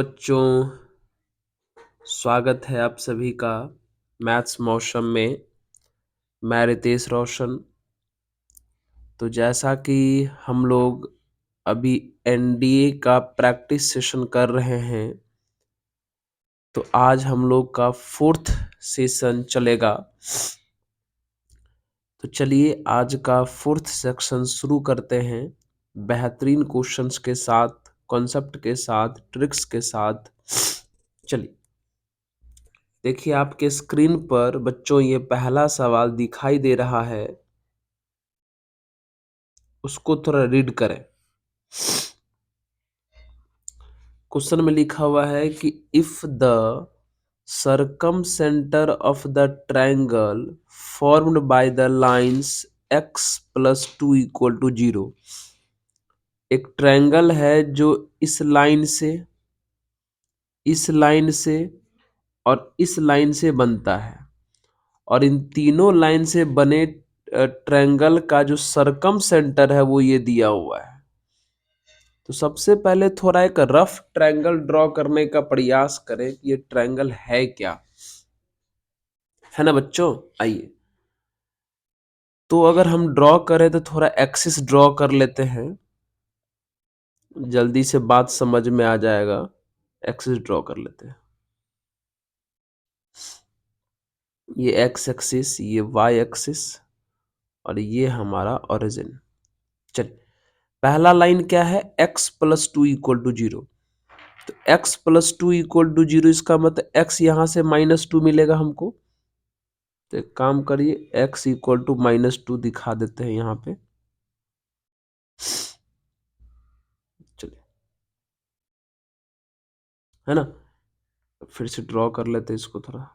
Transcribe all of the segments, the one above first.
बच्चों, स्वागत है आप सभी का मैथ्स मौसम में। मैं रितेश रोशन। तो जैसा कि हम लोग अभी एनडीए का प्रैक्टिस सेशन कर रहे हैं, तो आज हम लोग का 4th सेशन चलेगा। तो चलिए आज का 4th सेक्शन शुरू करते हैं बेहतरीन क्वेश्चंस के साथ, कॉन्सेप्ट के साथ, ट्रिक्स के साथ। चलिए देखिए आपके स्क्रीन पर बच्चों ये पहला सवाल दिखाई दे रहा है, उसको थोड़ा रीड करें। क्वेश्चन में लिखा हुआ है कि if the circumcentre of the triangle formed by the lines x+2 equal to 0। एक ट्रायंगल है जो इस लाइन से, इस लाइन से और इस लाइन से बनता है, और इन तीनों लाइन से बने ट्रायंगल का जो सरकम सेंटर है वो ये दिया हुआ है। तो सबसे पहले थोड़ा एक रफ ट्रायंगल ड्रॉ करने का प्रयास करें कि ये ट्रायंगल है क्या, है ना बच्चों। आइए, तो अगर हम ड्रॉ करें तो थोड़ा एक्सिस ड्रॉ कर लेते हैं, जल्दी से बात समझ में आ जाएगा। एक्सिस ड्रॉ कर लेते हैं। ये एक्स एक्सिस, ये वाई एक्सिस, और ये हमारा ओरिजिन। चलिए, पहला लाइन क्या है, x+2 इक्वल टू 0। तो x+2 इक्वल टू 0, इसका मतलब x यहां से -2 मिलेगा हमको। तो एक काम करिए, x इक्वल टू -2 दिखा देते हैं यहाँ पे। चलिए, है ना, फिर से ड्रॉ कर लेते हैं इसको थोड़ा।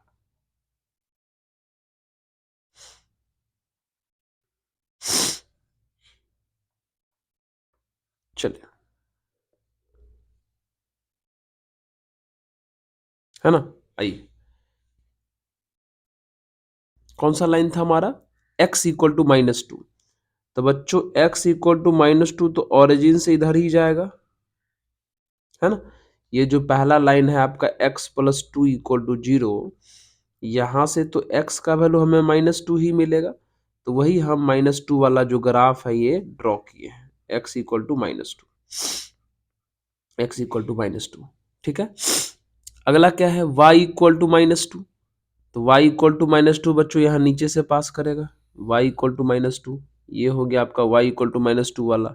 चलिए, है ना। आइए, कौन सा लाइन था हमारा, x इक्वल टू -2। तो बच्चों x इक्वल टू -2 तो ओरिजिन से इधर ही जाएगा, है ना। ये जो पहला लाइन है आपका x+2 इक्वल टू 0, यहां से तो x का वैल्यू हमें -2 ही मिलेगा। तो वही हम -2 वाला जो ग्राफ है ये ड्रॉ किए हैं, x equal to -2, x equal to -2। ठीक है, अगला क्या है, y इक्वल टू -2। तो y इक्वल टू -2 बच्चों यहाँ नीचे से पास करेगा, y इक्वल टू -2। ये हो गया आपका y इक्वल टू -2 वाला।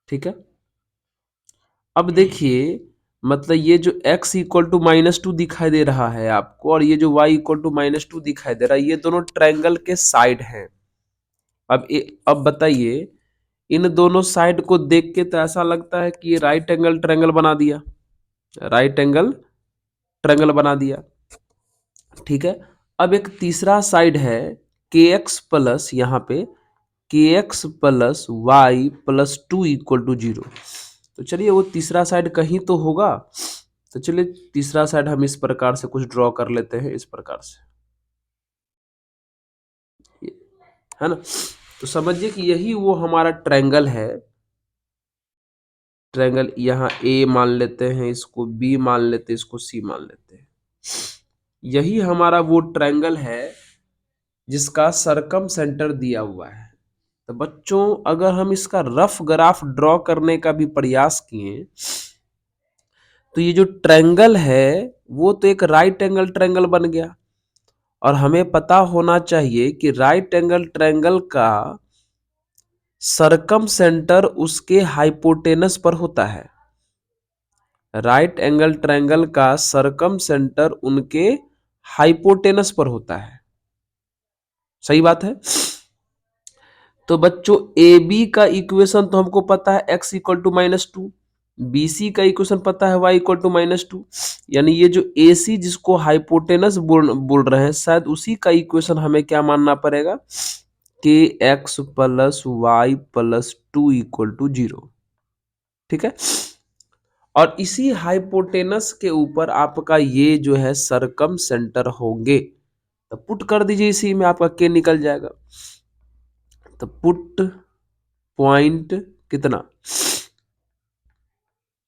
ठीक है, अब देखिए, मतलब ये जो x इक्वल टू -2 दिखाई दे रहा है आपको, और ये जो y इक्वल टू -2 दिखाई दे रहा है, ये दोनों ट्रायंगल के साइड हैं। अब बताइए, इन दोनों साइड को देख के तो ऐसा लगता है कि ये राइट एंगल ट्रायंगल बना दिया, राइट एंगल ट्रायंगल बना दिया। ठीक है, अब एक तीसरा साइड है के एक्स प्लस, यहाँ पे के x plus y plus 2 equal to 0। तो चलिए वो तीसरा साइड कहीं तो होगा। तो चलिए तीसरा साइड हम इस प्रकार से कुछ ड्रॉ कर लेते हैं, इस प्रकार से, है ना। तो समझिए कि यही वो हमारा ट्रायंगल है। ट्रायंगल यहाँ ए मान लेते हैं, इसको बी मान लेते हैं, इसको सी मान लेते हैं। यही हमारा वो ट्रायंगल है जिसका सरकम सेंटर दिया हुआ है। तो बच्चों अगर हम इसका रफ ग्राफ ड्रॉ करने का भी प्रयास किए, तो ये जो ट्रायंगल है वो तो एक राइट एंगल ट्रायंगल बन गया। और हमें पता होना चाहिए कि राइट एंगल ट्रायंगल का सरकम सेंटर उसके हाइपोटेनस पर होता है। राइट एंगल ट्रायंगल का सरकम सेंटर उनके हाइपोटेनस पर होता है। सही बात है। तो बच्चों ए बी का इक्वेशन तो हमको पता है, x equal to -2। B C का इक्वेशन पता है, y इक्वल टू -2। यानी ये जो ए सी जिसको हाइपोटेनस बोल रहे हैं, शायद उसी का इक्वेशन हमें क्या मानना पड़ेगा, कि x plus y plus 2 equal to 0। ठीक है, और इसी हाइपोटेनस के ऊपर आपका ये जो है सरकम सेंटर होंगे। तो पुट कर दीजिए, इसी में आपका के निकल जाएगा। तो पुट पॉइंट कितना,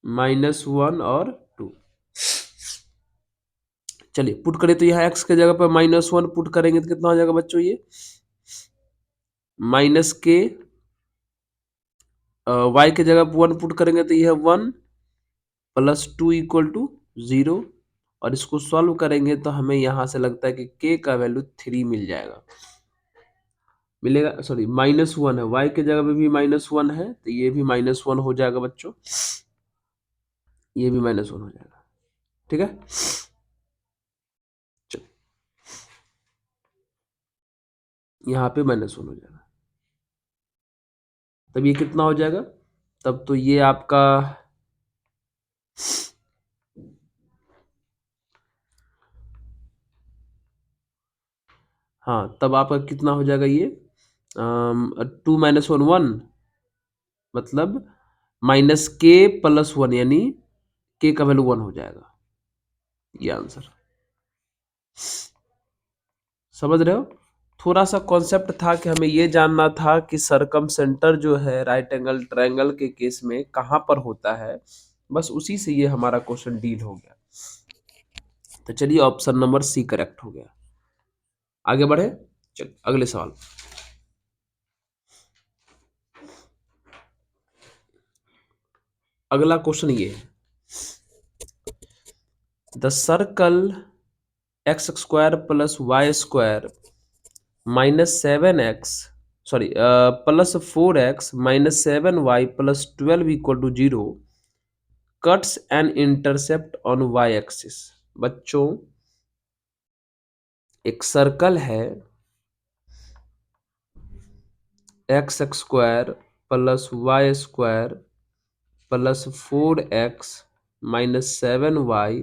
-1 और 2। चलिए पुट करें तो यहाँ x के जगह पर -1 पुट करेंगे तो कितना हो जाएगा बच्चों ये माइनस के y के जगह पर 1 पुट करेंगे तो यह 1 प्लस 2 इक्वल टू 0। और इसको सॉल्व करेंगे तो हमें यहाँ से लगता है कि k का वैल्यू 3 मिल जाएगा, मिलेगा। सॉरी -1 है, y के जगह पे भी -1 है तो ये भी -1 हो जाएगा बच्चों, ये भी -1 हो जाएगा। ठीक है, चलो यहाँ पे -1 हो जाएगा, तब ये कितना हो जाएगा, तब तो ये आपका हाँ तब आपका कितना हो जाएगा ये 2 -1 1, मतलब -k+1 यानी k का वैल्यू 1 हो जाएगा, ये आंसर। समझ रहे हो, थोड़ा सा कॉन्सेप्ट था कि हमें ये जानना था कि सरकम सेंटर जो है राइट एंगल ट्रायंगल के केस में कहाँ पर होता है, बस उसी से ये हमारा क्वेश्चन डील हो गया। तो चलिए ऑप्शन नंबर सी करेक्ट हो गया। आगे बढ़े, चलिए अगले सवाल। अगला क्वेश्चन ये है, the circle x² + y² -7x sorry +4x -7y + 12 = 0 cuts an intercept on y axis. बच्चों एक सर्कल है x² + y² +4x -7y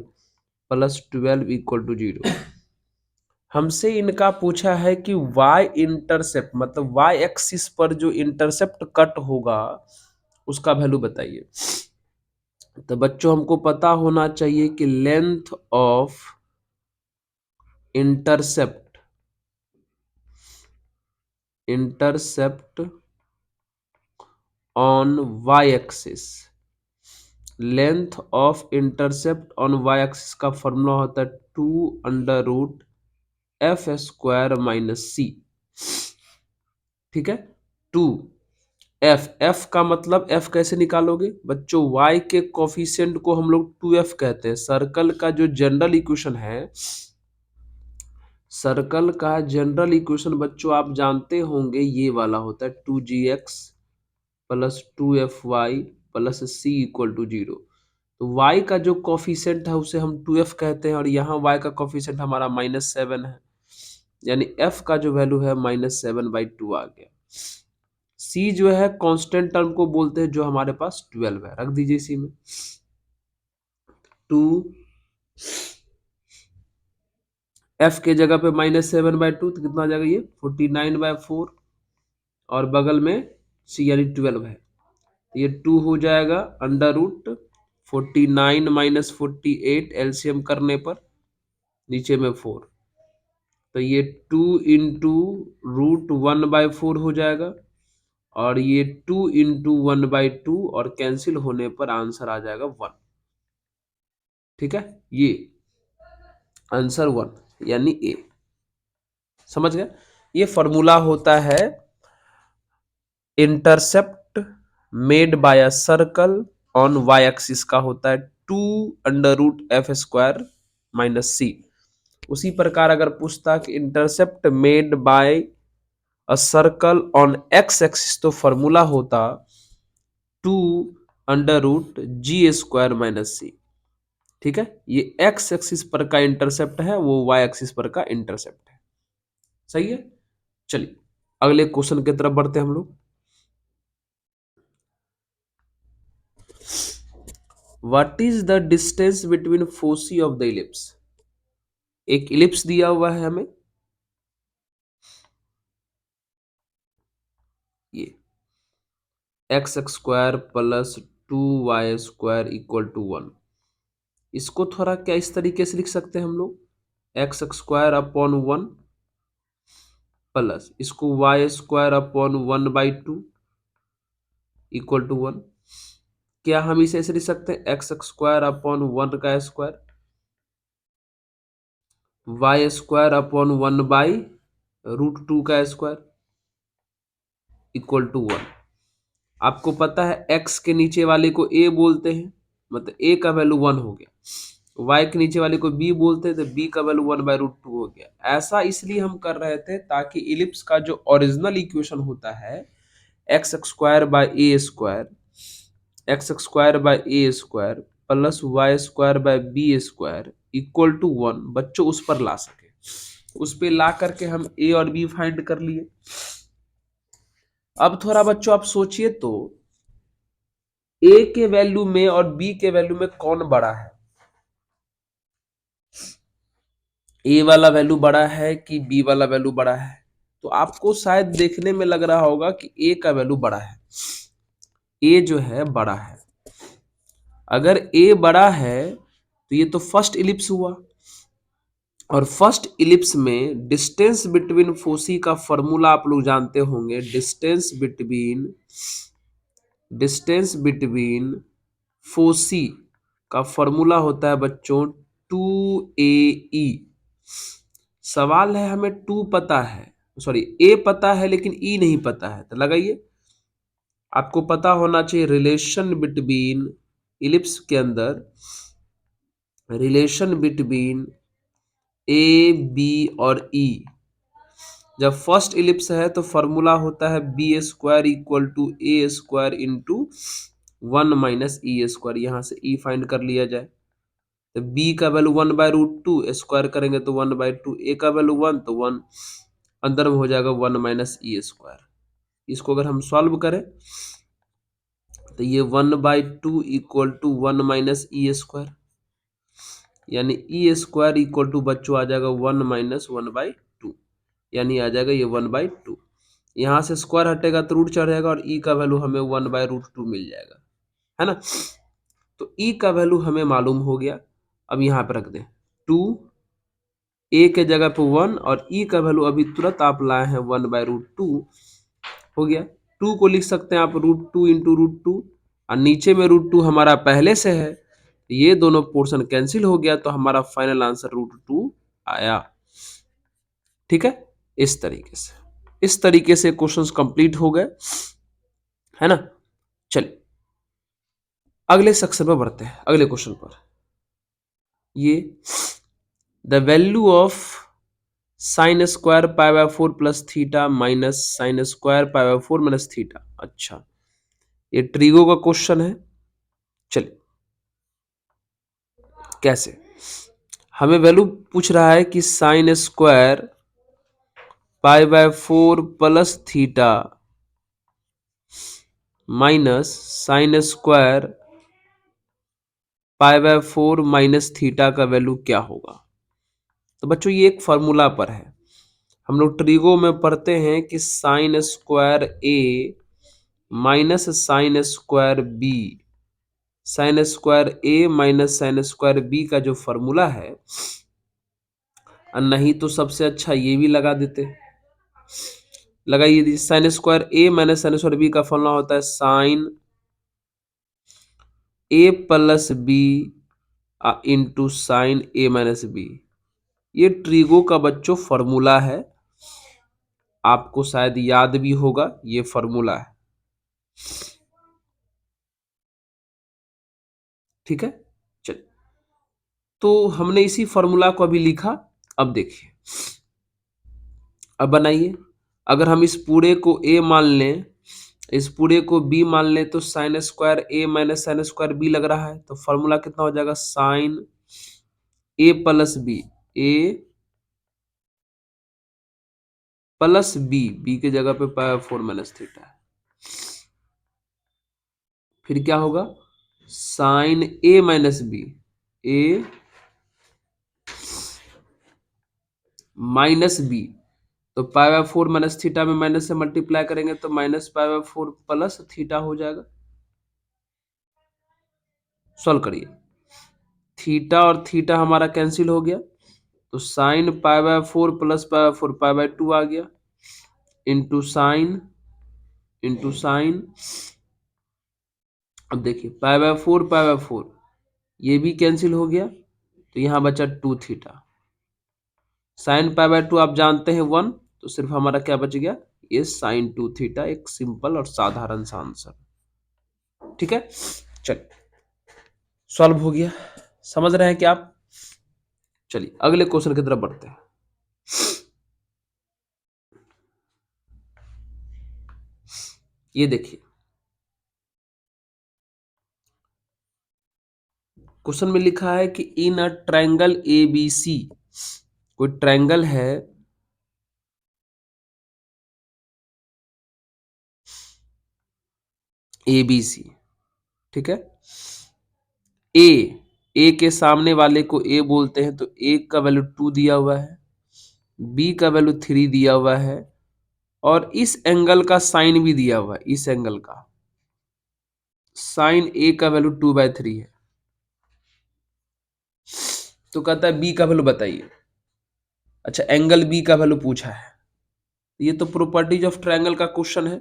+ 12 = 0। हमसे इनका पूछा है कि y इंटरसेप्ट मतलब y एक्सिस पर जो इंटरसेप्ट कट होगा उसका वैल्यू बताइए। तो बच्चों हमको पता होना चाहिए कि length of intercept on y axis, length of intercept on y axis का फॉर्मूला होता है 2√f² - c। ठीक है, 2f का मतलब f कैसे निकालोगे बच्चों, y के कोफिशिएंट को हम लोग 2f कहते हैं। सर्कल का जो जनरल इक्वेशन है, सर्कल का जनरल इक्वेशन बच्चों आप जानते होंगे, ये वाला होता है 2gx + 2fy + c = 0। तो y का जो कोफिशिएंट है उसे हम 2f कहते हैं और यहाँ y का कोफिशिएंट हमारा -7 है, यानी f का जो वैल्यू है -7/2 आ गया। c जो है कांस्टेंट टर्म को बोलते हैं जो हमारे पास 12 है, रख दीजिए इसी में 2 f के जगह पे -7/2 तो कितना आ जाएगा ये 49/4 और बगल में c यानी 12 है, ये 2 हो जाएगा √49 - 48 एलसीएम करने पर नीचे में 4, तो ये 2 इंटू √1/4 हो जाएगा और ये 2 इंटू 1/2 और कैंसिल होने पर आंसर आ जाएगा 1। ठीक है, ये आंसर 1 यानी ए। समझ गए, ये फॉर्मूला होता है intercept made by a circle on y axis का होता है 2√f² - c। उसी प्रकार अगर पूछता कि intercept made by a circle on x axis तो फॉर्मूला होता 2√g² - c। ठीक है, ये x एक्सिस पर का इंटरसेप्ट है, वो y एक्सिस पर का इंटरसेप्ट है। सही है, चलिए अगले क्वेश्चन की तरफ बढ़ते हैं हम लोग। What is the distance between foci of the ellipse. एक इलिप्स दिया हुआ है हमें, ये x² + 2y² = 1। इसको थोड़ा क्या इस तरीके से लिख सकते हैं हम लोग, x² / 1 प्लस इसको y² / 1/2 = 1। क्या हम इसे ऐसे लिख सकते हैं एक्स स्क्वायर अपॉन 1 का स्क्वायर वाई स्क्वायर अपॉन 1/√2 का स्क्वायर इक्वल टू 1। आपको पता है x के नीचे वाले को a बोलते हैं, मतलब a का वैल्यू 1 हो गया। y के नीचे वाले को b बोलते हैं तो b का वैल्यू 1/√2 हो गया। ऐसा इसलिए हम कर रहे थे ताकि इलिप्स का जो ओरिजिनल इक्वेशन होता है x square by a square plus y square by b square equal to 1 बच्चों उस पर ला सके। उस पर ला करके हम a और b फाइंड कर लिए। अब थोड़ा बच्चों आप सोचिए तो a के वैल्यू में और b के वैल्यू में कौन बड़ा है? a वाला वैल्यू बड़ा है कि b वाला वैल्यू बड़ा है? तो आपको शायद देखने में लग रहा होगा कि a का वैल्यू बड़ा है, a जो है बड़ा है। अगर a बड़ा है तो ये तो फर्स्ट इलिप्स हुआ, और फर्स्ट इलिप्स में डिस्टेंस बिटवीन फोसी का फॉर्मूला आप लोग जानते होंगे। डिस्टेंस बिटवीन फोसी का फॉर्मूला होता है बच्चों 2ae। सवाल है हमें 2 पता है, सॉरी a पता है लेकिन e नहीं पता है, तो लगाइए। आपको पता होना चाहिए रिलेशन बिटवीन इलिप्स के अंदर, रिलेशन बिटवीन ए बी और ई। जब फर्स्ट इलिप्स है तो फॉर्मूला होता है b square equal to a square into 1 - e स्क्वायर। यहां से ई फाइंड कर लिया जाए तो b का वैल्यू 1/√2, स्क्वायर करेंगे तो 1/2, a का वैल्यू 1 तो 1 अंदर में हो जाएगा 1 - e स्क्वायर। इसको अगर हम सॉल्व करें तो ये 1/2 इक्वल टू 1 - e स्क्वायर, यानी ई स्क्वायर इक्वल टू बच्चों आ जाएगा 1 - 1/2, यानी आ जाएगा ये 1/2। यहां से स्क्वायर हटेगा तो रूट चढ़ जाएगा और ई का वैल्यू हमें 1/√2 मिल जाएगा, है ना। तो ई का वैल्यू हमें मालूम हो गया। अब यहाँ पे रख दें 2, ए के जगह पे 1 और ई का वैल्यू अभी तुरंत आप लाए हैं 1/√2 हो गया। 2 को लिख सकते हैं आप √2 इंटू √2, और नीचे में √2 हमारा पहले से है, ये दोनों पोर्शन कैंसिल हो गया तो हमारा फाइनल आंसर √2 आया। ठीक है, इस तरीके से क्वेश्चंस कंप्लीट हो गए, है ना। चलिए अगले सेक्शन पर बढ़ते हैं, अगले क्वेश्चन पर। ये the value of sine square π/4 plus theta minus sine square π/4 minus theta. अच्छा, ये ट्रिगो का क्वेश्चन है। चलिए कैसे, हमें वैल्यू पूछ रहा है कि sine square π/4 plus theta minus sine square π/4 minus theta का वैल्यू क्या होगा। तो बच्चों ये एक फॉर्मूला पर है, हम लोग ट्रिगो में पढ़ते हैं कि sine square A minus sine square B, sine square A minus sine square B का जो फॉर्मूला है, और नहीं तो सबसे अच्छा ये भी लगा देते, लगाइए। Sign square A minus sine square B का फॉर्मूला होता है साइन ए प्लस बी इंटू साइन ए माइनस बी। ये ट्रिगो का बच्चों फॉर्मूला है, आपको शायद याद भी होगा ये फॉर्मूला है। ठीक है, चलिए तो हमने इसी फॉर्मूला को अभी लिखा। अब देखिए, अब बनाइए। अगर हम इस पूरे को a मान लें, इस पूरे को b मान लें, तो sine square a minus sine square b लग रहा है, तो फॉर्मूला कितना हो जाएगा sine a plus b, a plus b के जगह पे π/4 माइनस थीटा है। फिर क्या होगा sine a minus b, a minus b, तो π/4 माइनस थीटा में माइनस से मल्टीप्लाई करेंगे तो माइनस π/4 प्लस थीटा हो जाएगा। सॉल्व करिए, थीटा और थीटा हमारा कैंसिल हो गया, तो साइन π/4 प्लस π/4 π/2 आ गया, इंटू साइन अब देखिए पाई बाय फोर ये भी कैंसिल हो गया, तो यहाँ बचा 2 theta. Sine pi by two आप जानते हैं 1, तो सिर्फ हमारा क्या बच गया, ये साइन 2 थीटा। एक सिंपल और साधारण सा आंसर। ठीक है, चलिए सॉल्व हो गया। समझ रहे हैं क्या आप? चलिए अगले क्वेश्चन की तरफ बढ़ते हैं। ये देखिए क्वेश्चन में लिखा है कि इन a triangle A B C, कोई ट्रायंगल है ए बी सी, ठीक है। ए ए के सामने वाले को ए बोलते हैं, तो ए का वैल्यू 2 दिया हुआ है, बी का वैल्यू 3 दिया हुआ है, और इस एंगल का साइन भी दिया हुआ है। इस एंगल का साइन ए का वैल्यू 2/3 है। तो कहता है बी का वैल्यू बताइए। अच्छा, एंगल बी का वैल्यू पूछा है। ये तो प्रॉपर्टीज ऑफ ट्रायंगल का क्वेश्चन है।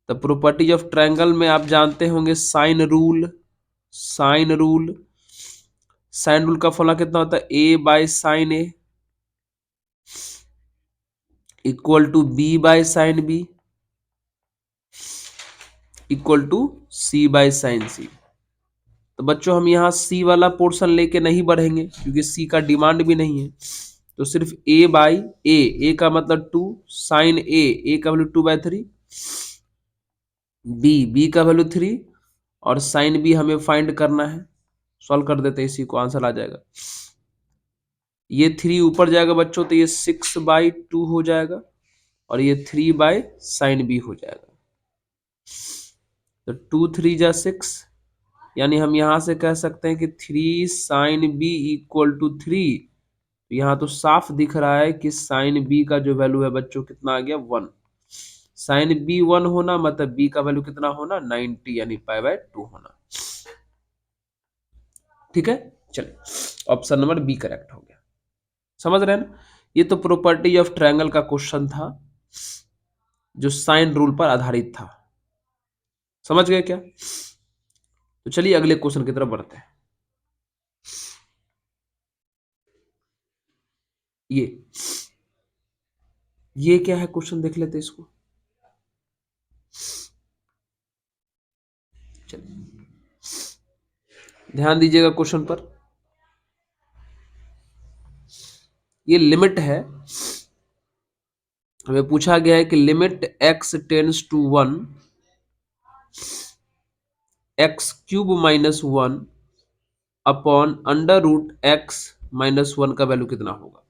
तो प्रॉपर्टीज ऑफ ट्रायंगल में आप जानते होंगे sine rule. Sine rule sine rule का फॉर्मूला कितना होता है, a by sine a equal to b by sine b equal to c by sine c. तो बच्चों हम यहाँ सी वाला पोर्शन लेके नहीं बढ़ेंगे, क्योंकि सी का डिमांड भी नहीं है। तो सिर्फ ए बाई ए का मतलब 2, साइन ए का वैल्यू 2/3, बी का वैल्यू 3, और साइन बी हमें फाइंड करना है। सॉल्व कर देते हैं इसी को, आंसर आ जाएगा। ये 3 ऊपर जाएगा बच्चों, तो ये 6/2 हो जाएगा, और ये 3/sin b हो जाएगा। तो 2 3 जा 6, यानी हम यहां से कह सकते हैं कि 3 sin b इक्वल टू 3। यहाँ तो साफ दिख रहा है कि साइन बी का जो वैल्यू है बच्चों कितना आ गया, 1। साइन बी 1 होना मतलब बी का वैल्यू कितना होना, 90, यानी पाई/2 होना। ठीक है, चलिए ऑप्शन नंबर बी करेक्ट हो गया। समझ रहे हैं ना? ये तो प्रॉपर्टी ऑफ ट्रायंगल का क्वेश्चन था, जो साइन रूल पर आधारित था। समझ गए क्या? तो चलिए अगले क्वेश्चन की तरफ बढ़ते हैं। ये क्या है क्वेश्चन, देख लेते हैं इसको। चलिए ध्यान दीजिएगा क्वेश्चन पर। ये लिमिट है, हमें पूछा गया है कि limit x tends to 1, x³ - 1 upon √x - 1 का वैल्यू कितना होगा।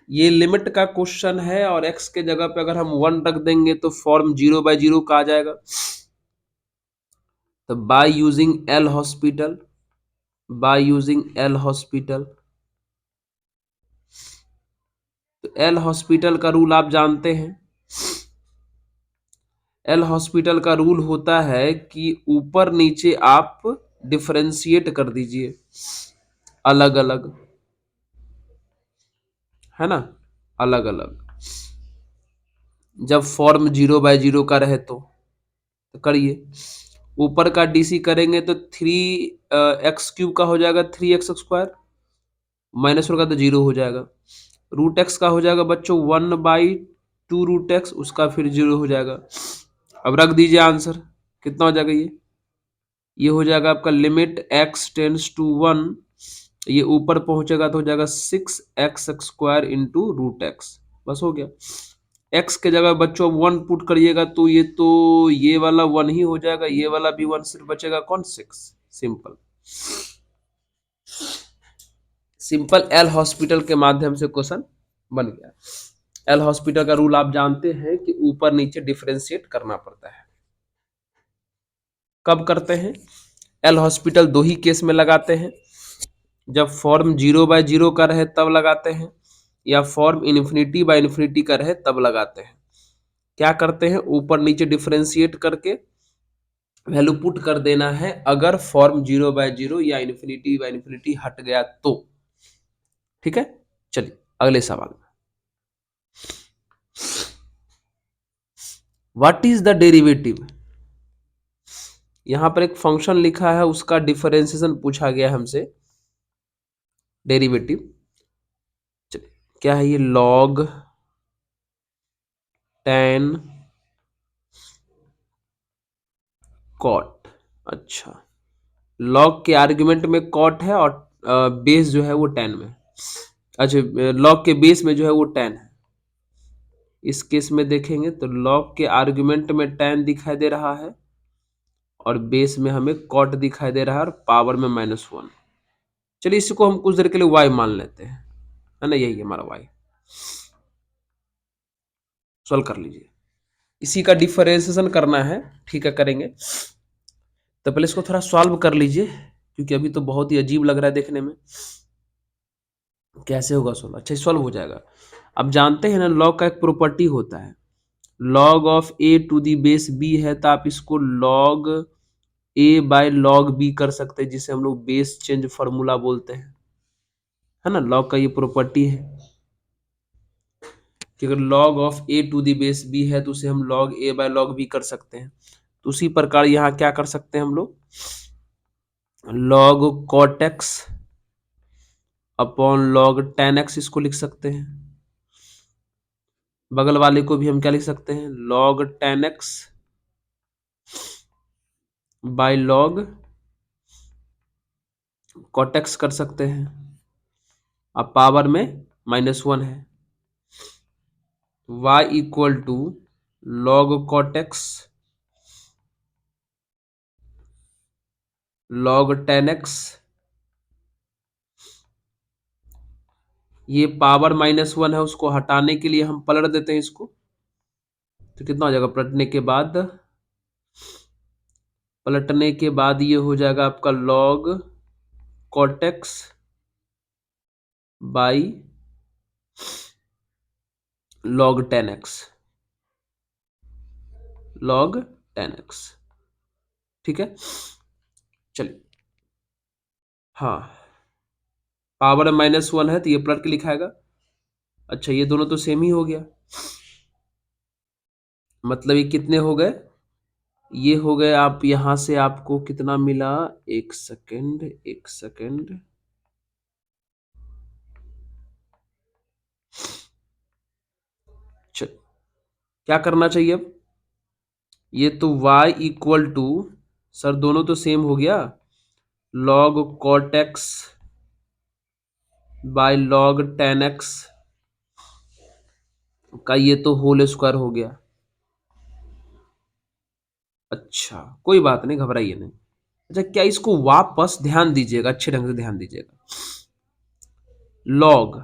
ये लिमिट का क्वेश्चन है, और x के जगह पे अगर हम 1 रख देंगे तो फॉर्म 0/0 का आ जाएगा। तो बाय यूजिंग एल हॉस्पिटल, तो एल हॉस्पिटल का रूल आप जानते हैं। एल हॉस्पिटल का रूल होता है कि ऊपर नीचे आप डिफरेंशिएट कर दीजिए अलग अलग, है ना, अलग अलग। जब फॉर्म 0/0 का रहे तो करिए। ऊपर का डीसी करेंगे तो 3x³ का हो जाएगा 3x², -1 का तो 0 हो जाएगा। √x का हो जाएगा बच्चों 1/2 √x, उसका फिर 0 हो जाएगा। अब रख दीजिए आंसर, कितना हो जाएगा ये हो जाएगा आपका लिमिट x टेंड्स टू 1, ये ऊपर पहुंचेगा तो हो जाएगा 6x² इंटू √x। बस हो गया। x के जगह बच्चों 1 पुट करिएगा तो ये वाला 1 ही हो जाएगा, ये वाला भी 1, सिर्फ बचेगा कौन, 6। सिंपल सिंपल एल हॉस्पिटल के माध्यम से क्वेश्चन बन गया। एल हॉस्पिटल का रूल आप जानते हैं कि ऊपर नीचे डिफरेंशिएट करना पड़ता है। कब करते हैं? एल हॉस्पिटल दो ही केस में लगाते हैं, जब फॉर्म 0/0 का रहे तब लगाते हैं, या फॉर्म ∞/∞ का रहे तब लगाते हैं। क्या करते हैं, ऊपर नीचे डिफरेंशिएट करके वैल्यू पुट कर देना है, अगर फॉर्म 0/0 या ∞/∞ हट गया तो। ठीक है, चलिए अगले सवाल में। What is the derivative? यहां पर एक फंक्शन लिखा है, उसका डिफरेंशिएशन पूछा गया है हमसे, डेरिवेटिव। क्या है ये? Log ten cot. अच्छा, लॉग के आर्गुमेंट में कॉट है और बेस जो है वो टेन में। अच्छा, लॉग के बेस में जो है वो टेन है। इस केस में देखेंगे तो लॉग के आर्गुमेंट में टेन दिखाई दे रहा है और बेस में हमें कॉट दिखाई दे रहा है और पावर में -1। चलिए इसको हम कुछ देर के लिए वाई मान लेते हैं, है ना, यही हमारा वाई। सॉल्व कर लीजिए, इसी का डिफरेंशिएशन करना है, ठीक है, करेंगे। तो पहले इसको थोड़ा सॉल्व कर लीजिए, क्योंकि अभी तो बहुत ही अजीब लग रहा है देखने में। कैसे होगा सॉल्व? अच्छा, सॉल्व हो जाएगा। अब जानते हैं ना, लॉग का एक प्रॉपर्टी होता है, log of a to the base b है, तो आप इसको log a by log b कर सकते हैं, जिसे हम लोग बेस चेंज फॉर्मूला बोलते हैं, है ना। लॉग का ये प्रॉपर्टी है कि अगर log of a to the base b है तो उसे हम log a by log b कर सकते हैं। तो उसी प्रकार यहाँ क्या कर सकते हैं हम लोग, log cot x upon log ten x इसको लिख सकते हैं। बगल वाले को भी हम क्या लिख सकते हैं, log ten x by log cot x कर सकते हैं। अब पावर में -1 है, y equal to log cot x log ten x, ये पावर -1 है, उसको हटाने के लिए हम पलट देते हैं इसको, तो कितना हो जाएगा? पलटने के बाद ये हो जाएगा आपका log cortex by log ten x, log ten x, ठीक है। चलिए, हाँ, पावर -1 है तो ये पलट के लिखाएगा। अच्छा, ये दोनों तो सेम ही हो गया, मतलब ये कितने हो गए? ये हो गए, आप यहां से आपको कितना मिला? एक सेकेंड, एक सेकेंड, चल, क्या करना चाहिए अब? ये तो y इक्वल टू, सर दोनों तो सेम हो गया, log cot x by log ten x का ये तो होल स्क्वायर हो गया। अच्छा, कोई बात नहीं, घबराइए नहीं। अच्छा, क्या इसको वापस ध्यान दीजिएगा, अच्छे ढंग से ध्यान दीजिएगा, लॉग,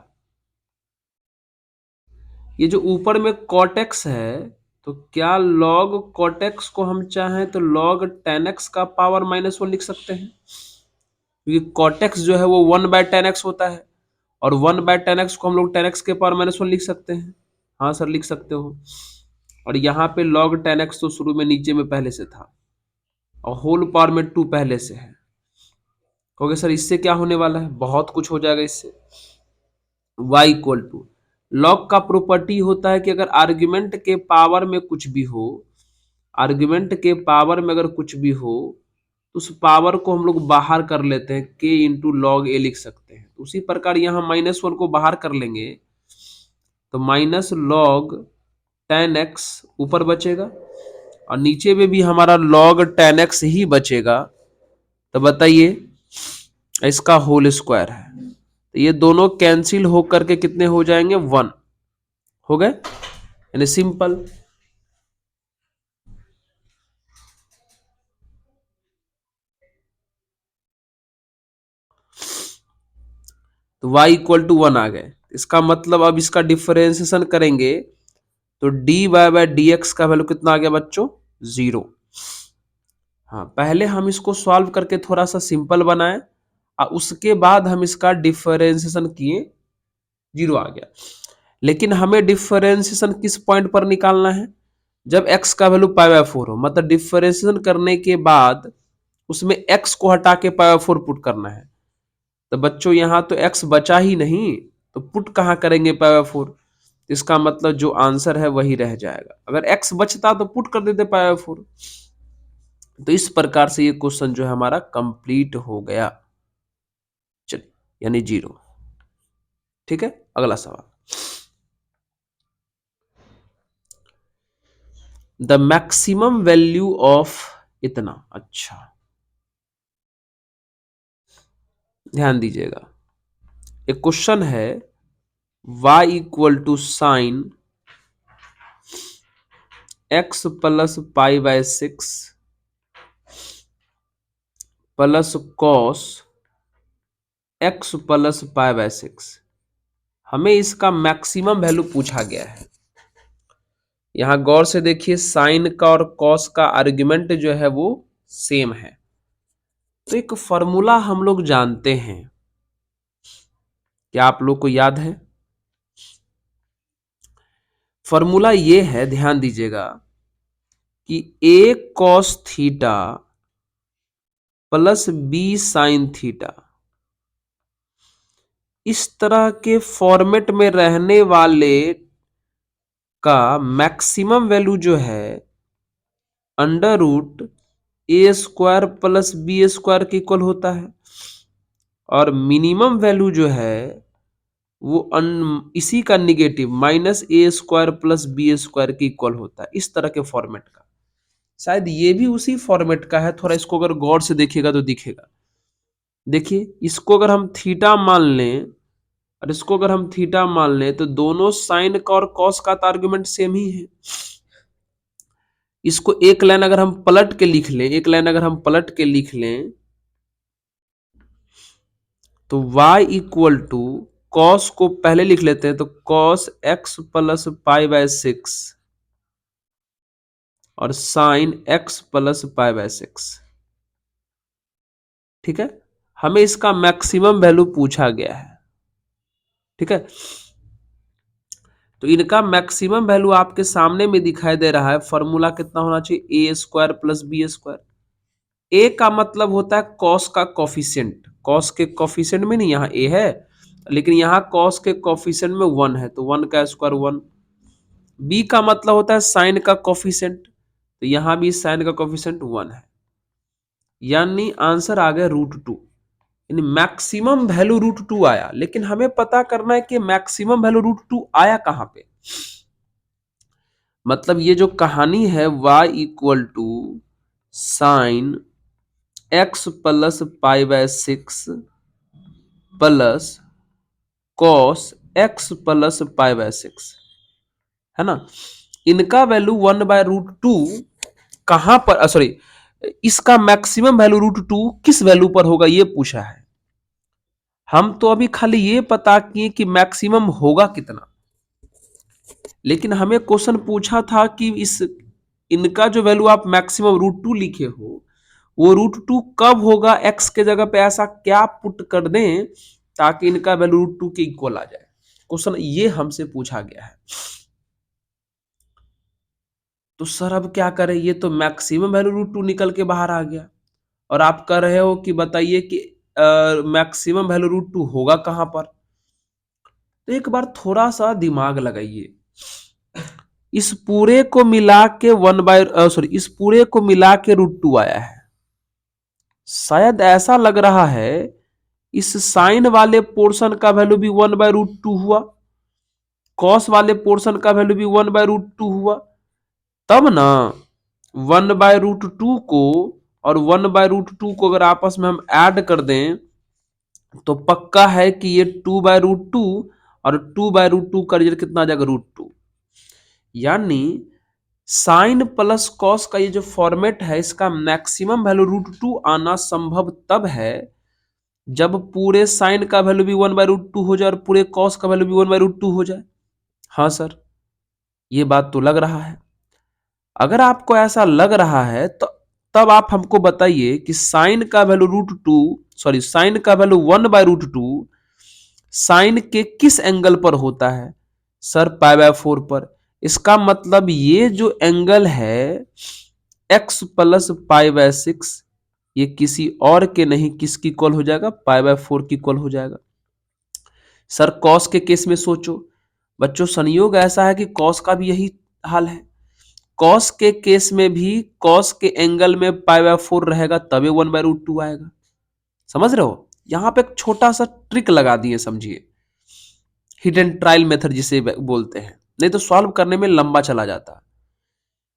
ये जो ऊपर में कॉटेक्स है, तो क्या लॉग कॉटेक्स को हम चाहें तो लॉग टेन एक्स का पावर -1 लिख सकते हैं, क्योंकि कॉटेक्स जो है वो 1/10x होता है, और 1/10x को हम लोग 10x के पावर -1 लिख सकते हैं। हाँ सर, लिख सकते हो। और यहाँ पे log 10x तो शुरू में नीचे में पहले से था, और होल पावर में 2 पहले से है। ओके सर, इससे क्या होने वाला है? बहुत कुछ हो जाएगा इससे। y इक्वल टू, लॉग का प्रॉपर्टी होता है कि अगर आर्ग्यूमेंट के पावर में कुछ भी हो, आर्ग्यूमेंट के पावर में अगर कुछ भी हो, तो उस पावर को हम लोग बाहर कर लेते हैं, k इंटू लॉग ए लिख सकते हैं। उसी प्रकार यहाँ -1 को बाहर कर लेंगे तो माइनस लॉग टेन एक्स ऊपर बचेगा, और नीचे में भी हमारा लॉग टेन एक्स ही बचेगा। तो बताइए, इसका होल स्क्वायर है, तो ये दोनों कैंसिल होकर के कितने हो जाएंगे? 1 हो गए, यानी सिंपल। तो y इक्वल टू 1 आ गए। इसका मतलब अब इसका डिफरेंशिएशन करेंगे तो dy बाय डी एक्स का वैल्यू कितना आ गया बच्चों? 0। हाँ, पहले हम इसको सॉल्व करके थोड़ा सा सिंपल बनाए और उसके बाद हम इसका डिफरेंशिएशन किए, 0 आ गया। लेकिन हमें डिफरेंशिएशन किस पॉइंट पर निकालना है? जब x का वैल्यू π/4 हो, मतलब डिफरेंशिएशन करने के बाद उसमें x को हटा के π/4 पुट करना है। तो बच्चों यहाँ तो x बचा ही नहीं, तो पुट कहाँ करेंगे π/4? इसका मतलब जो आंसर है वही रह जाएगा। अगर x बचता तो पुट कर देते π/4। तो इस प्रकार से ये क्वेश्चन जो है हमारा कंप्लीट हो गया। चलिए, यानी 0। ठीक है, अगला सवाल। द मैक्सिमम वैल्यू ऑफ इतना। अच्छा, ध्यान दीजिएगा, एक क्वेश्चन है y equal to sine x plus π/6 plus cos x plus π/6। हमें इसका मैक्सिमम वैल्यू पूछा गया है। यहां गौर से देखिए, साइन का और कॉस का आर्ग्यूमेंट जो है वो सेम है। तो एक फॉर्मूला हम लोग जानते हैं, क्या आप लोग को याद है? फॉर्मूला ये है, ध्यान दीजिएगा, कि a cos theta plus b sine theta, इस तरह के फॉर्मेट में रहने वाले का मैक्सिमम वैल्यू जो है अंडर रूट ए स्क्वायर प्लस बी स्क्वायर के इक्वल होता है, और मिनिमम वैल्यू जो है वो इसी का निगेटिव माइनस ए स्क्वायर प्लस बी स्क्वायर के इक्वल होता है। इस तरह के फॉर्मेट का शायद ये भी उसी फॉर्मेट का है। थोड़ा इसको अगर गौर से देखिएगा तो दिखेगा। देखिए, इसको अगर हम थीटा मान लें और इसको अगर हम थीटा मान लें तो दोनों साइन का और कॉस का आर्गुमेंट सेम ही है। इसको एक लाइन अगर हम पलट के लिख लें, एक लाइन अगर हम पलट के लिख लें तो y इक्वल टू कॉस को पहले लिख लेते हैं, तो कॉस x प्लस π/6 और साइन x प्लस π/6। ठीक है, हमें इसका मैक्सिमम वैल्यू पूछा गया है। ठीक है, तो इनका मैक्सिमम वैल्यू आपके सामने में दिखाई दे रहा है। फॉर्मूला कितना होना चाहिए? ए स्क्वायर प्लस बी स्क्वायर। ए का मतलब होता है कॉस का कोफिशिएंट। कॉस के कोफिशिएंट में नहीं, यहाँ ए है लेकिन यहाँ कॉस के कोफिशिएंट में 1 है, तो 1 का स्क्वायर 1। बी का मतलब होता है साइन का कोफिशिएंट, तो यहाँ भी साइन का कोफिशिएंट 1 है, यानी आंसर आ गया √2। यानी मैक्सिमम वैल्यू √2 आया। लेकिन हमें पता करना है कि मैक्सिमम वैल्यू √2 आया कहां पे। मतलब ये जो कहानी है y equal to sine x plus π/6 plus cos x plus π/6 है ना, इनका वैल्यू 1/√2 कहां पर, सॉरी, इसका मैक्सिमम वैल्यू √2 किस वैल्यू पर होगा ये पूछा है। हम तो अभी खाली ये पता किए कि मैक्सिमम होगा कितना, लेकिन हमें क्वेश्चन पूछा था कि इनका जो वैल्यू आप मैक्सिमम √2 लिखे हो वो √2 कब होगा, x के जगह पे ऐसा क्या पुट कर दें ताकि इनका वैल्यू √2 के इक्वल आ जाए। क्वेश्चन ये हमसे पूछा गया है। तो सर अब क्या करें, ये तो मैक्सिमम वैल्यू √2 निकल के बाहर आ गया और आप कह रहे हो कि बताइए कि मैक्सिमम वैल्यू √2 होगा कहां पर। तो एक बार थोड़ा सा दिमाग लगाइए। इस पूरे को मिला के इस पूरे को मिला के √2 आया है। शायद ऐसा लग रहा है इस साइन वाले पोर्शन का वैल्यू भी 1/√2 हुआ, कॉस वाले पोर्शन का वैल्यू भी 1/√2 हुआ, तब ना 1/√2 को और 1/√2 को अगर आपस में हम ऐड कर दें तो पक्का है कि ये 2/√2 और 2/√2 का रिजल्ट कितना आ जाएगा? √2। यानी साइन प्लस कॉस का ये जो फॉर्मेट है इसका मैक्सिमम वैल्यू √2 आना संभव तब है जब पूरे साइन का वैल्यू भी 1/√2 हो जाए और पूरे कॉस का वैल्यू भी 1/√2 हो जाए। हाँ सर, ये बात तो लग रहा है। अगर आपको ऐसा लग रहा है तो तब आप हमको बताइए कि साइन का वैल्यू साइन का वैल्यू 1/√2 साइन के किस एंगल पर होता है? सर π/4 पर। इसका मतलब ये जो एंगल है x प्लस π/6 ये किसी और के नहीं, किसकी इक्वल हो जाएगा? π/4 की इक्वल हो जाएगा। सर कॉस के केस में सोचो, बच्चों संयोग ऐसा है कि कॉस का भी यही हाल है। कॉस के केस में भी कॉस के एंगल में पाई/4 रहेगा तभी 1/√2 आएगा। समझ रहे हो? यहां पे एक छोटा सा ट्रिक लगा दिए, समझिए, हिडन ट्रायल मेथड जिसे बोलते हैं, नहीं तो सॉल्व करने में लंबा चला जाता।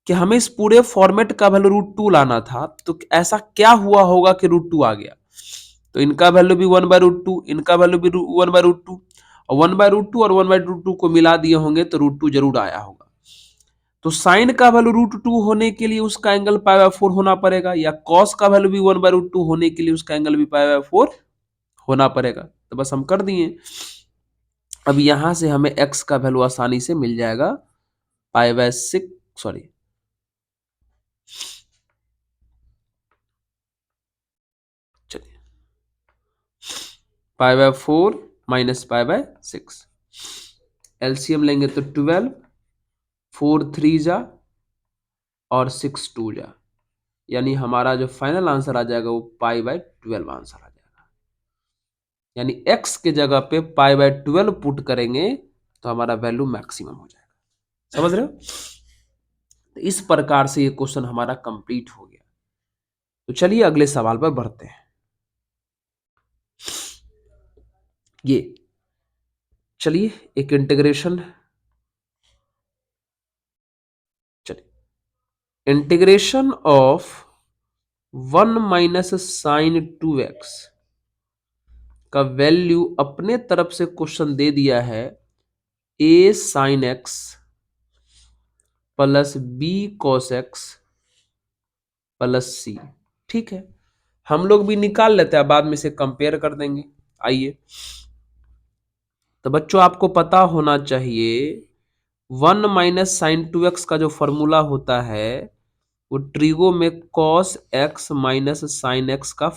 कि हमें इस पूरे फॉर्मेट का वैल्यू √2 लाना था, तो ऐसा क्या हुआ होगा कि √2 आ गया। तो इनका वैल्यू भी 1/√2, इनका वैल्यू भी 1/√2, और 1/√2 और 1/√2 को मिला दिए होंगे तो √2 जरूर आया होगा। तो साइन का वैल्यू √2 होने के लिए उसका एंगल पाई/4 होना पड़ेगा, या कॉस का वैल्यू भी 1/√2 होने के लिए उसका एंगल भी पाई/4 होना पड़ेगा। तो बस हम कर दिए। अब यहां से हमें x का वैल्यू आसानी से मिल जाएगा पाई/6, सॉरी, चलिए, पाई/4 माइनस पाई/6, एलसीएम लेंगे तो 12, 4 3 जा और 6 2 जा, यानी हमारा जो फाइनल आंसर आ जाएगा वो पाई/12 आंसर आ जाएगा। यानी x के जगह पे पाई/12 पुट करेंगे तो हमारा वैल्यू मैक्सिमम हो जाएगा। समझ रहे हो? तो इस प्रकार से ये क्वेश्चन हमारा कंप्लीट हो गया। तो चलिए अगले सवाल पर बढ़ते हैं। ये चलिए एक इंटीग्रेशन, चलिए integration of 1 minus sign 2x का वैल्यू अपने तरफ से क्वेश्चन दे दिया है a sine x plus b cos x plus c। ठीक है, हम लोग भी निकाल लेते हैं, बाद में से कंपेयर कर देंगे। आइए, तो बच्चों आपको पता होना चाहिए 1 माइनस साइन 2x का जो फॉर्मूला होता है वो ट्रिगो में cos x minus sine x का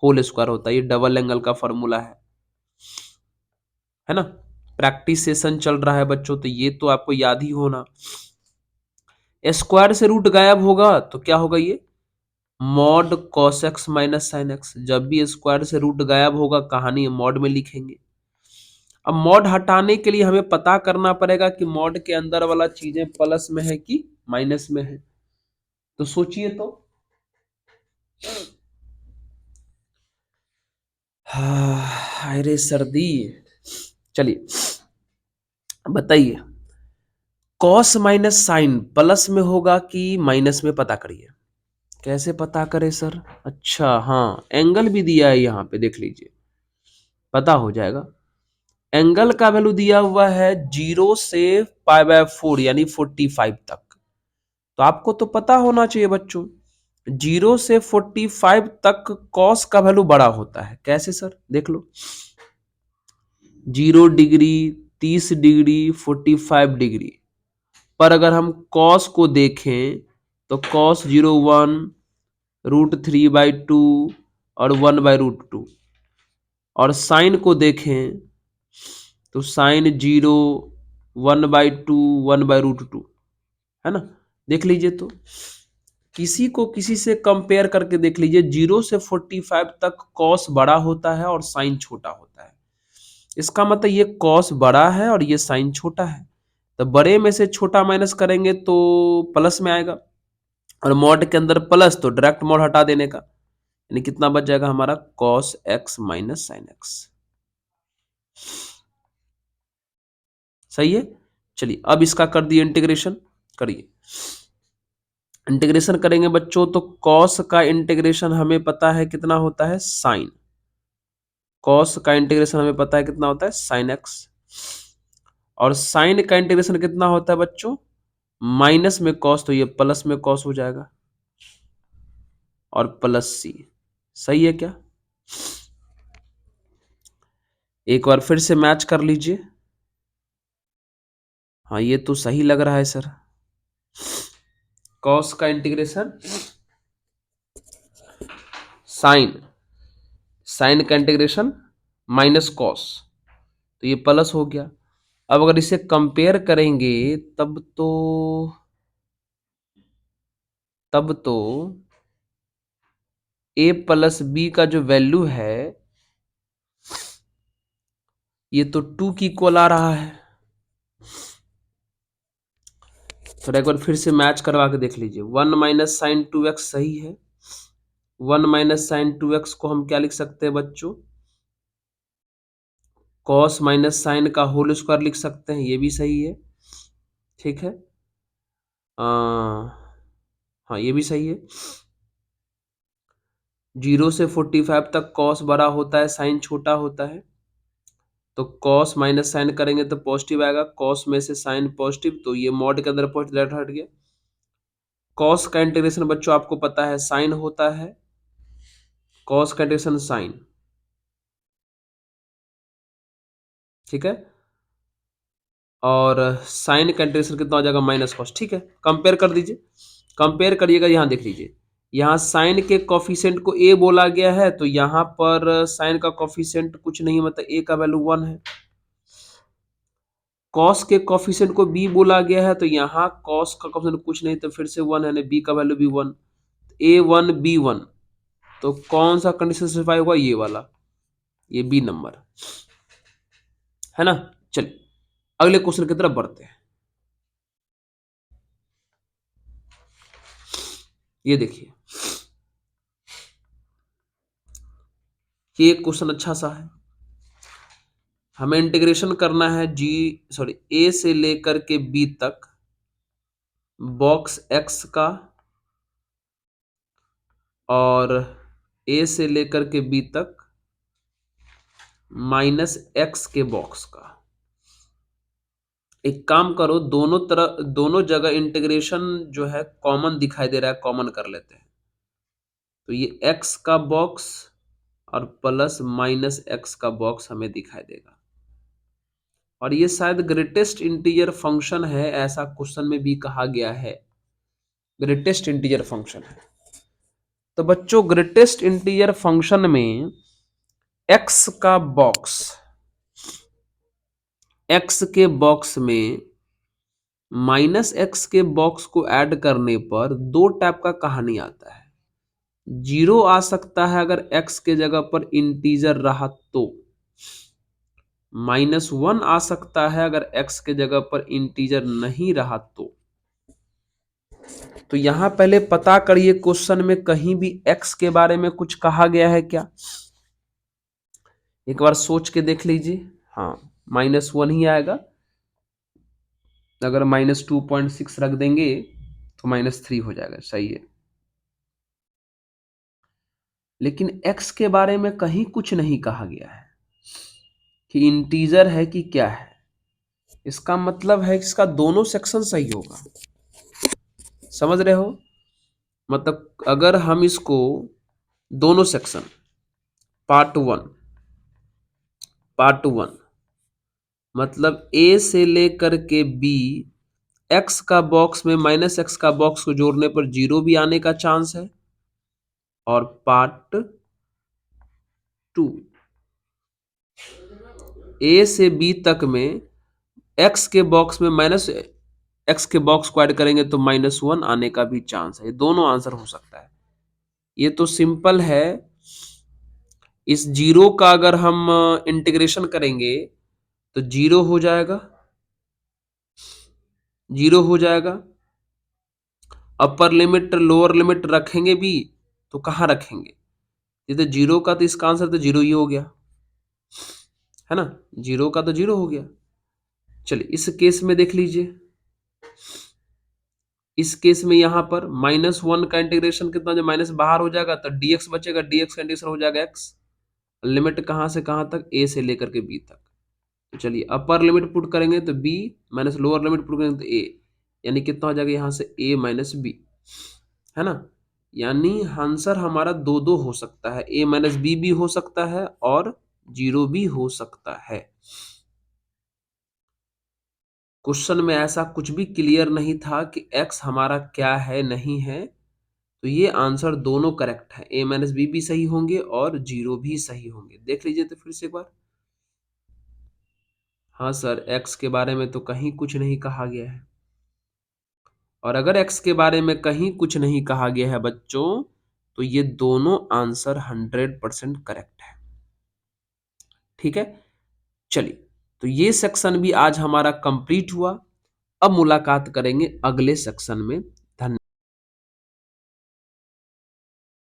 होल स्क्वायर होता है। ये डबल एंगल का फॉर्मूला है ना? प्रैक्टिस सेशन चल रहा है बच्चों, तो ये तो आपको याद ही होना। स्क्वायर से रूट गायब होगा तो क्या होगा, ये mod cos x minus sine x. जब भी स्क्वायर से रूट गायब होगा कहानी मॉड में लिखेंगे। अब मॉड हटाने के लिए हमें पता करना पड़ेगा कि मॉड के अंदर वाला चीजें प्लस में है कि माइनस में है। तो सोचिए तो, अरे सर्दी, चलिए बताइए, कॉस माइनस साइन प्लस में होगा कि माइनस में, पता करिए। कैसे पता करें सर? अच्छा हाँ, एंगल भी दिया है यहाँ पे, देख लीजिए, पता हो जाएगा। एंगल का वैल्यू दिया हुआ है 0 से पाई/4 यानी 45 तक। तो आपको तो पता होना चाहिए बच्चों, 0 से 45 तक कॉस का वैल्यू बड़ा होता है। कैसे सर? देख लो, 0 डिग्री, 30 डिग्री, 45 डिग्री पर अगर हम कॉस को देखें तो कॉस 0 1 √3/2 और 1/√2, और साइन को देखें तो साइन 0 1/2 1/√2, है ना? देख लीजिए, तो किसी को किसी से कंपेयर करके देख लीजिए, 0 से 45 तक कॉस बड़ा होता है और साइन छोटा होता है। इसका मतलब ये कॉस बड़ा है और ये साइन छोटा है। तो बड़े में से छोटा माइनस करेंगे तो प्लस में आएगा, और मॉड के अंदर प्लस तो डायरेक्ट मॉड हटा देने का, यानी कितना बच जाएगा हमारा cos x minus sine x. सही है? चलिए अब इसका कर दिए इंटीग्रेशन, करिए। इंटीग्रेशन करेंगे बच्चों तो कॉस का इंटीग्रेशन हमें पता है कितना होता है, साइन। कॉस का इंटीग्रेशन हमें पता है कितना होता है, साइन एक्स। और साइन का इंटीग्रेशन कितना होता है बच्चों, माइनस में कॉस, तो ये प्लस में कॉस हो जाएगा, और प्लस सी। सही है क्या? एक बार फिर से मैच कर लीजिए। हाँ ये तो सही लग रहा है सर। कॉस का इंटीग्रेशन साइन, साइन का इंटीग्रेशन माइनस कॉस, तो ये प्लस हो गया। अब अगर इसे कंपेयर करेंगे तब तो a प्लस बी का जो वैल्यू है ये तो 2 की इक्वल आ रहा है। फिर एक बार फिर से मैच करवा के देख लीजिए। 1 - sin 2x सही है। 1 - sin 2x को हम क्या लिख सकते हैं बच्चों? कॉस माइनस साइन का होल स्क्वायर लिख सकते हैं, ये भी सही है। ठीक है। हाँ, ये भी सही है। 0 से 45 तक कॉस बड़ा होता है, साइन छोटा होता है। तो कॉस माइनस साइन करेंगे तो पॉजिटिव आएगा, कॉस में से साइन पॉजिटिव, तो ये मॉड के अंदर पॉजिटिव लेटर हट गया। कॉस का इंटीग्रेशन बच्चों आपको पता है साइन होता है, कॉस का इंटीग्रेशन साइन। ठीक है। और साइन का इंटीग्रेशन कितना हो जाएगा? Minus cos. ठीक है, कंपेयर कर दीजिए। कंपेयर करिएगा, यहाँ देख लीजिए। यहाँ साइन के कॉफिशिएंट को ए बोला गया है, तो यहाँ पर साइन का कॉफिशिएंट कुछ नहीं, मतलब ए का वैल्यू 1 है। कॉस के कॉफिशिएंट को बी बोला गया है, तो यहाँ कॉस का कॉफिशिएंट कुछ नहीं, तो फिर से 1 है, बी का वैल्यू भी 1। A1 B1, तो कौन सा कंडीशन सेटिस्फाई होगा? ये वाला, ये बी नंबर, है ना। चलिए अगले क्वेश्चन की तरफ बढ़ते हैं। ये देखिए, ये एक क्वेश्चन अच्छा सा है। हमें इंटीग्रेशन करना है ए से लेकर के बी तक बॉक्स एक्स का, और ए से लेकर के बी तक माइनस एक्स के बॉक्स का। एक काम करो, दोनों तरफ दोनों जगह इंटीग्रेशन जो है कॉमन दिखाई दे रहा है, कॉमन कर लेते हैं। तो ये एक्स का बॉक्स और प्लस माइनस एक्स का बॉक्स हमें दिखाई देगा। और ये शायद ग्रेटेस्ट इंटीजर फंक्शन है, ऐसा क्वेश्चन में भी कहा गया है, ग्रेटेस्ट इंटीजर फंक्शन है। तो बच्चों ग्रेटेस्ट इंटीजर फंक्शन में एक्स का बॉक्स, एक्स के बॉक्स में माइनस एक्स के बॉक्स को ऐड करने पर दो टाइप का कहानी आता है। 0 आ सकता है अगर एक्स के जगह पर इंटीजर रहा तो, -1 आ सकता है अगर एक्स के जगह पर इंटीजर नहीं रहा तो यहां पहले पता करिए क्वेश्चन में कहीं भी एक्स के बारे में कुछ कहा गया है क्या? एक बार सोच के देख लीजिए। हाँ, -1 ही आएगा। अगर -2.6 रख देंगे तो -3 हो जाएगा, सही है। लेकिन x के बारे में कहीं कुछ नहीं कहा गया है कि इंटीजर है कि क्या है। इसका मतलब है कि इसका दोनों सेक्शन सही होगा, समझ रहे हो? मतलब अगर हम इसको दोनों सेक्शन, पार्ट 1 मतलब ए से लेकर के बी, एक्स का बॉक्स में माइनस एक्स का बॉक्स को जोड़ने पर 0 भी आने का चांस है, और पार्ट 2 ए से बी तक में एक्स के बॉक्स में माइनस एक्स के बॉक्स को ऐड करेंगे तो -1 आने का भी चांस है। दोनों आंसर हो सकता है। ये तो सिंपल है। इस 0 का अगर हम इंटीग्रेशन करेंगे तो 0 हो जाएगा, 0 हो जाएगा। अपर लिमिट लोअर लिमिट रखेंगे भी तो कहाँ रखेंगे? ये तो 0 का, तो इसका आंसर तो 0 ही हो गया, है ना। 0 का तो 0 हो गया। चलिए इस केस में देख लीजिए। इस केस में यहां पर -1 का इंटीग्रेशन कितना, जो माइनस बाहर हो जाएगा तो dx बचेगा, dx का इंटीग्रेशन हो जाएगा x। लिमिट कहां से कहां तक? a से लेकर के b तक। तो चलिए अपर लिमिट पुट करेंगे तो b, minus lower limit put करेंगे तो a, यानी कितना हो जाएगा यहां से a माइनस बी, है ना। यानी आंसर हमारा दो दो हो सकता है, a माइनस बी भी हो सकता है और 0 भी हो सकता है। क्वेश्चन में ऐसा कुछ भी क्लियर नहीं था कि x हमारा क्या है नहीं है, तो ये आंसर दोनों करेक्ट है, a माइनस बी भी सही होंगे और 0 भी सही होंगे। देख लीजिए तो फिर से एक बार। हाँ सर, x के बारे में तो कहीं कुछ नहीं कहा गया है, और अगर x के बारे में कहीं कुछ नहीं कहा गया है बच्चों, तो ये दोनों आंसर 100% करेक्ट है। ठीक है, चलिए तो ये सेक्शन भी आज हमारा कंप्लीट हुआ। अब मुलाकात करेंगे अगले सेक्शन में।